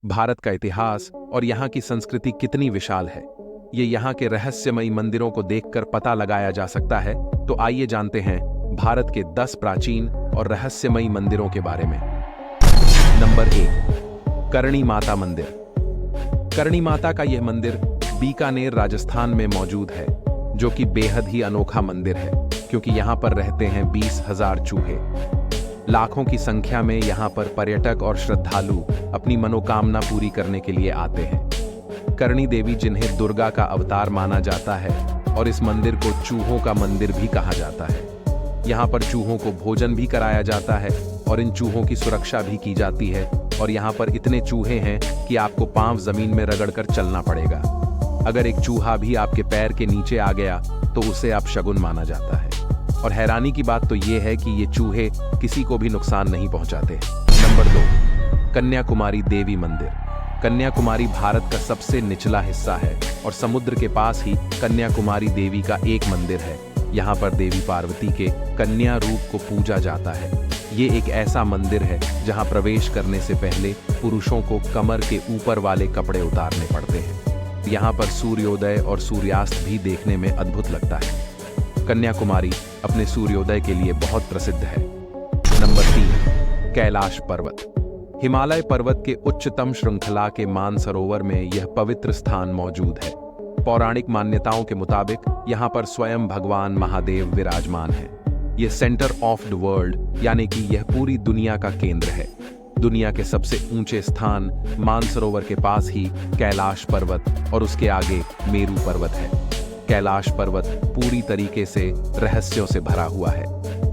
भारत का इतिहास और यहाँ की संस्कृति कितनी विशाल है, ये यहाँ के रहस्यमयी मंदिरों को देखकर पता लगाया जा सकता है। तो आइए जानते हैं भारत के 10 प्राचीन और रहस्यमयी मंदिरों के बारे में। नंबर 1, करणी माता मंदिर। करणी माता का यह मंदिर बीकानेर, राजस्थान में मौजूद है, जो कि बेहद ही अनोखा मंदिर है, क्योंकि यहाँ पर रहते हैं 20,000 चूहे। लाखों की संख्या में यहाँ पर पर्यटक और श्रद्धालु अपनी मनोकामना पूरी करने के लिए आते हैं। करणी देवी, जिन्हें दुर्गा का अवतार माना जाता है, और इस मंदिर को चूहों का मंदिर भी कहा जाता है। यहाँ पर चूहों को भोजन भी कराया जाता है और इन चूहों की सुरक्षा भी की जाती है। और यहाँ पर इतने चूहे हैं कि आपको पांव जमीन में रगड़कर चलना पड़ेगा। अगर एक चूहा भी आपके पैर के नीचे आ गया तो उसे अपशगुन माना जाता है। और हैरानी की बात तो ये है कि ये चूहे किसी को भी नुकसान नहीं पहुंचाते। नंबर 2, कन्याकुमारी देवी मंदिर। कन्याकुमारी भारत का सबसे निचला हिस्सा है और समुद्र के पास ही कन्याकुमारी देवी का एक मंदिर है। यहाँ पर देवी पार्वती के कन्या रूप को पूजा जाता है। ये एक ऐसा मंदिर है जहाँ प्रवेश करने से पहले पुरुषों को कमर के ऊपर वाले कपड़े उतारने पड़ते हैं। यहाँ पर सूर्योदय और सूर्यास्त भी देखने में अद्भुत लगता है। कन्याकुमारी अपने सूर्योदय के लिए बहुत प्रसिद्ध है। नंबर 3, कैलाश पर्वत। हिमालय पर्वत के उच्चतम श्रृंखला के मानसरोवर में यह पवित्र स्थान मौजूद है। पौराणिक मान्यताओं के मुताबिक यहाँ पर स्वयं भगवान महादेव विराजमान है। यह सेंटर ऑफ द वर्ल्ड, यानी कि यह पूरी दुनिया का केंद्र है। दुनिया के सबसे ऊंचे स्थान मानसरोवर के पास ही कैलाश पर्वत और उसके आगे मेरू पर्वत है। कैलाश पर्वत पूरी तरीके से रहस्यों से भरा हुआ है।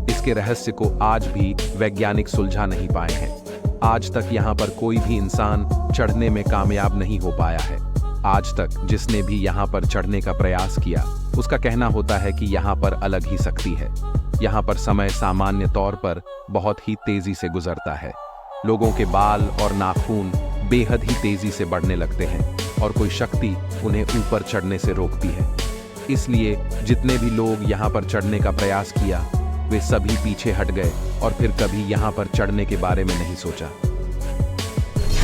इसके रहस्य को आज भी वैज्ञानिक सुलझा नहीं पाए हैं। आज तक यहाँ पर कोई भी इंसान चढ़ने में कामयाब नहीं हो पाया है। आज तक जिसने भी यहाँ पर चढ़ने का प्रयास किया, उसका कहना होता है कि यहाँ पर अलग ही शक्ति है। यहाँ पर समय सामान्य तौर पर बहुत ही तेजी से गुजरता है। लोगों के बाल और नाखून बेहद ही तेजी से बढ़ने लगते हैं और कोई शक्ति उन्हें ऊपर चढ़ने से रोकती है। इसलिए जितने भी लोग यहाँ पर चढ़ने का प्रयास किया, वे सभी पीछे हट गए और फिर कभी यहाँ पर चढ़ने के बारे में नहीं सोचा।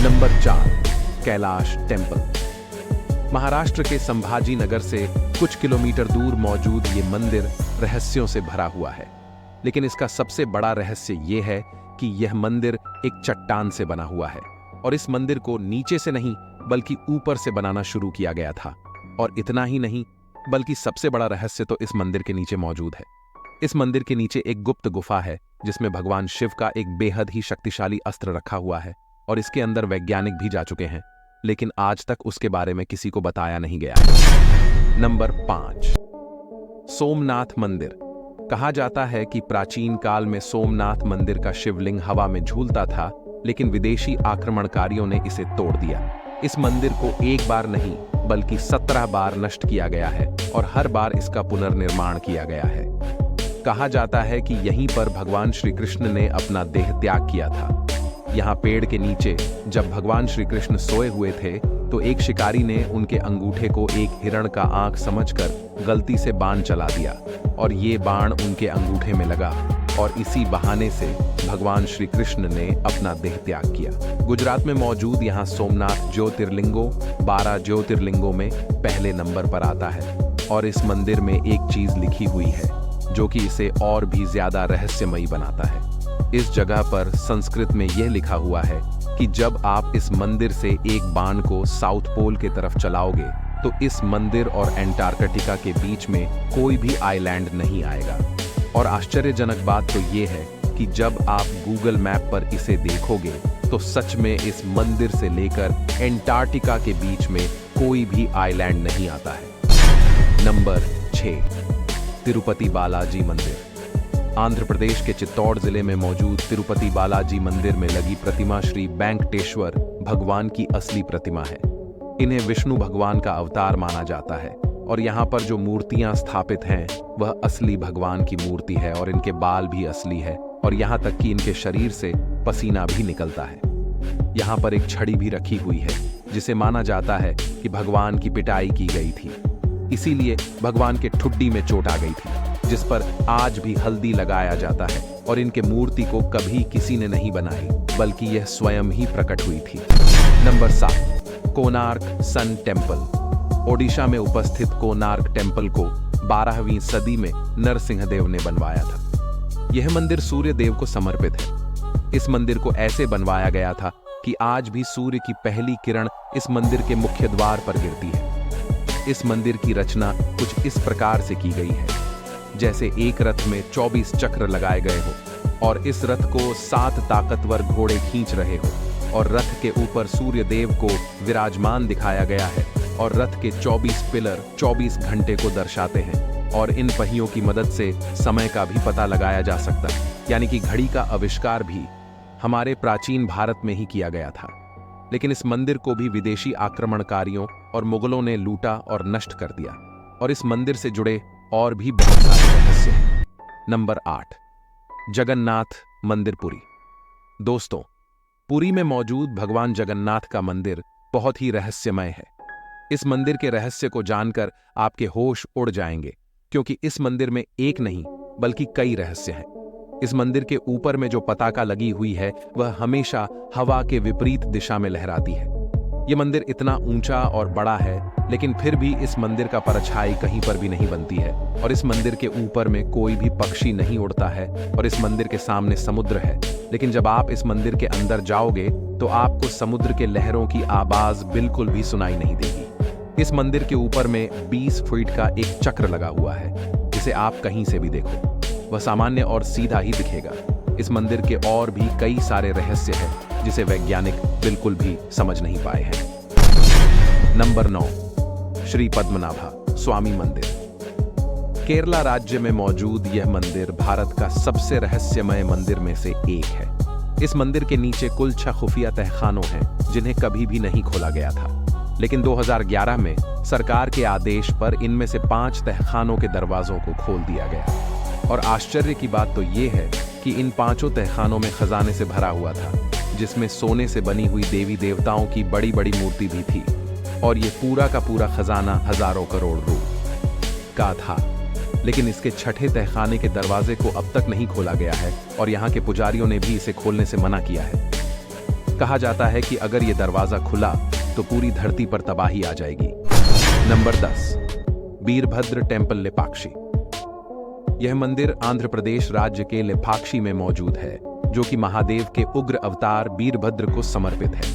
Number 4, Kailash temple. महाराष्ट्र के संभाजी नगर से कुछ किलोमीटर दूर मौजूद ये मंदिर रहस्यों से भरा हुआ है। लेकिन इसका सबसे बड़ा रहस्य ये है कि यह मंदिर एक चट्टान से बना हुआ है और इस मंदिर को नीचे से नहीं बल्कि ऊपर से बनाना शुरू किया गया था। और इतना ही नहीं, बल्कि सबसे बड़ा रहस्य तो इस मंदिर के नीचे मौजूद है। इस मंदिर के नीचे एक गुप्त गुफा है जिसमें भगवान शिव का एक बेहद ही शक्तिशाली अस्त्र रखा हुआ है और इसके अंदर वैज्ञानिक भी जा चुके हैं, लेकिन आज तक उसके बारे में किसी को बताया नहीं गया है। नंबर 5, सोमनाथ मंदिर। कहा जाता है कि प्राचीन काल में सोमनाथ मंदिर का शिवलिंग हवा में झूलता था, लेकिन विदेशी आक्रमणकारियों ने इसे तोड़ दिया। इस मंदिर को एक बार नहीं बल्कि 17 बार नष्ट किया गया है और हर बार इसका पुनर्निर्माण किया गया है। कहा जाता है कि यहीं पर भगवान श्री कृष्ण ने अपना देह त्याग किया था। यहाँ पेड़ के नीचे जब भगवान श्री कृष्ण सोए हुए थे तो एक शिकारी ने उनके अंगूठे को एक हिरण का आंख समझकर गलती से बाण चला दिया और ये बाण उनके अंगूठे में लगा और इसी बहाने से भगवान श्री कृष्ण ने अपना देह त्याग किया। गुजरात में मौजूद यहाँ सोमनाथ ज्योतिर्लिंगों 12 ज्योतिर्लिंगों में पहले नंबर पर आता है और इस मंदिर में एक चीज लिखी हुई है जो कि इसे और भी ज्यादा रहस्यमयी बनाता है। इस जगह पर संस्कृत में यह लिखा हुआ है कि जब आप इस मंदिर से एक बाण को साउथ पोल के तरफ चलाओगे तो इस मंदिर और एंटार्कटिका के बीच में कोई भी आइलैंड नहीं आएगा। और आश्चर्यजनक बात तो ये है कि जब आप गूगल मैप पर इसे देखोगे तो सच में इस मंदिर से लेकर एंटार्कटिका के बीच में कोई भी आइलैंड नहीं आता है। नंबर 6, तिरुपति बालाजी मंदिर। आंध्र प्रदेश के चित्तौड़ जिले में मौजूद तिरुपति बालाजी मंदिर में लगी प्रतिमा श्री वेंकटेश्वर भगवान की असली प्रतिमा है। इन्हें विष्णु भगवान का अवतार माना जाता है और यहाँ पर जो मूर्तियां स्थापित हैं वह असली भगवान की मूर्ति है और इनके बाल भी असली है और यहाँ तक कि इनके शरीर से पसीना भी निकलता है। यहाँ पर एक छड़ी भी रखी हुई है जिसे माना जाता है कि भगवान की पिटाई की गई थी, इसीलिए भगवान के ठुड्डी में चोट आ गई थी, जिस पर आज भी हल्दी लगाया जाता है और इनके मूर्ति को कभी किसी ने नहीं बनाई बल्कि यह स्वयं ही प्रकट हुई थी। Number 7, Konark sun temple. Odisha में उपस्थित कोणार्क टेम्पल को 12वीं सदी में नरसिंहदेव ने बनवाया था। यह मंदिर सूर्य देव को समर्पित है। इस मंदिर को ऐसे बनवाया गया था कि आज भी सूर्य की पहली किरण इस मंदिर के मुख्य द्वार पर गिरती है। इस मंदिर की रचना कुछ इस प्रकार से की गई है, जैसे एक रथ में 24 चक्र लगाए गए हो और इस रथ को 7 ताकतवर घोड़े खींच रहे हो और रथ के ऊपर सूर्य देव को विराजमान दिखाया गया है और रथ के 24 पिलर 24 घंटे को दर्शाते हैं और इन पहियों की मदद से समय का भी पता लगाया जा सकता है, यानी कि घड़ी का आविष्कार भी हमारे प्राचीन भारत में ही किया गया था। लेकिन इस मंदिर को भी विदेशी आक्रमणकारियों और मुगलों ने लूटा और नष्ट कर दिया और इस मंदिर से जुड़े और भी बहुत सारे रहस्य हैं। नंबर 8, जगन्नाथ मंदिर पुरी। दोस्तों, पुरी में मौजूद भगवान जगन्नाथ का मंदिर बहुत ही रहस्यमय है। इस मंदिर के रहस्य को जानकर आपके होश उड़ जाएंगे, क्योंकि इस मंदिर में एक नहीं बल्कि कई रहस्य हैं। इस मंदिर के ऊपर में जो पताका लगी हुई है वह हमेशा हवा के विपरीत दिशा में लहराती है। यह मंदिर इतना ऊंचा और बड़ा है, लेकिन फिर भी इस मंदिर का परछाई कहीं पर भी नहीं बनती है और इस मंदिर के ऊपर में कोई भी पक्षी नहीं उड़ता है और इस मंदिर के सामने समुद्र है। लेकिन जब आप इस मंदिर के अंदर जाओगे तो आपको समुद्र के लहरों की आवाज बिल्कुल भी सुनाई नहीं देगी। इस मंदिर के ऊपर में 20 फीट का एक चक्र लगा हुआ है, जिसे आप कहीं से भी देखो वह सामान्य और सीधा ही दिखेगा। इस मंदिर के और भी कई सारे रहस्य हैं जिसे वैज्ञानिक बिल्कुल भी समझ नहीं पाए हैं। नंबर 9, श्री पद्मनाभा स्वामी मंदिर। केरला राज्य में मौजूद यह मंदिर भारत का सबसे रहस्यमय मंदिर में से एक है। इस मंदिर के नीचे कुल 6 खुफिया तहखानों हैं जिन्हें कभी भी नहीं खोला गया था, लेकिन 2011 में सरकार के आदेश पर इनमें से 5 तहखानों के दरवाजों को खोल दिया गया। और आश्चर्य की बात तो यह है कि इन 5 तहखानों में खजाने से भरा हुआ था, जिसमें सोने से बनी हुई देवी देवताओं की बड़ी बड़ी मूर्ति भी थी और ये पूरा का पूरा खजाना हजारों करोड़ रुपए का था। लेकिन इसके 6ठे तहखाने के दरवाजे को अब तक नहीं खोला गया है और यहाँ के पुजारियों ने भी इसे खोलने से मना किया है। कहा जाता है कि अगर ये दरवाजा खुला तो पूरी धरती पर तबाही आ जाएगी। Number 10, Virbhadra temple Lepakshi. यह मंदिर आंध्र प्रदेश राज्य के लेपाक्षी में मौजूद है, जो कि महादेव के उग्र अवतार वीरभद्र को समर्पित है।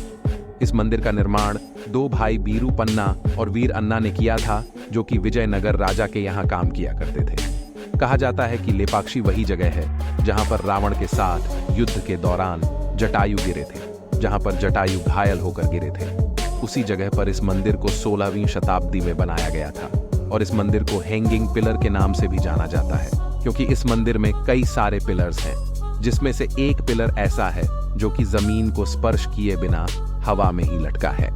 इस मंदिर का निर्माण 2 भाई वीरू पन्ना और वीर अन्ना ने किया था, जो कि विजयनगर राजा के यहाँ काम किया करते थे। कहा जाता है कि लेपाक्षी वही जगह है जहां पर रावण के साथ युद्ध के दौरान जटायु गिरे थे, जहां पर जटायु घायल होकर गिरे थे। उसी जगह पर इस मंदिर को 16वीं शताब्दी में बनाया गया था और इस मंदिर को हैंगिंग पिलर के नाम से भी जाना जाता है, क्योंकि इस मंदिर में कई सारे पिलर्स हैं, जिसमें से एक पिलर ऐसा है जो कि जमीन को स्पर्श किए बिना हवा में ही लटका है।